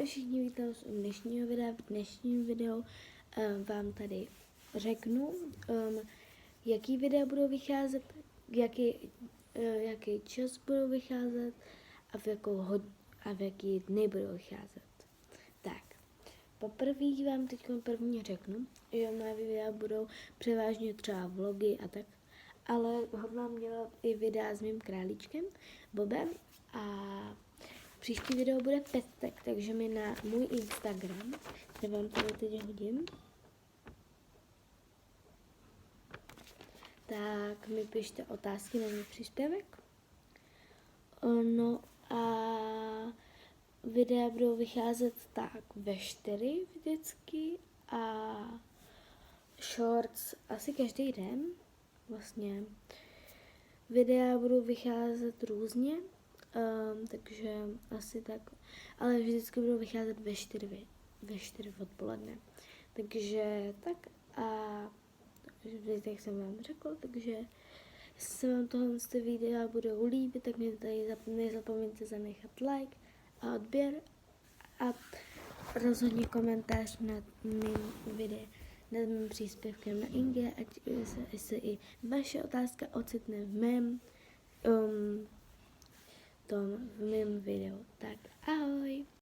všichni, vítám z dnešního videa. V dnešním videu vám tady řeknu, jaký videa budou vycházet, jaký čas budou vycházet a v jaký dny budou vycházet. Tak, poprvé vám teď první řeknu, že moje videa budou převážně třeba vlogy a tak, ale hodlám dělat i videa s mým králíčkem Bobem a příští video bude pestek, takže mi na můj Instagram, kde vám tady teď hodím, tak mi pište otázky na můj příspěvek. No a videa budou vycházet tak ve 4 vždycky a shorts asi každý den. Vlastně videa budou vycházet různě, takže asi tak, ale vždycky budou vycházet ve 4 odpoledne. Takže tak a jak jsem vám řekl, takže jestli se vám tohle videa budou líbit, tak mi tady nezapomeňte zanechat like a odběr a rozhodně komentář nad mým videem, nad mým příspěvkem na Inge, ať se i vaše otázka ocitne v mém videu. Tak ahoj!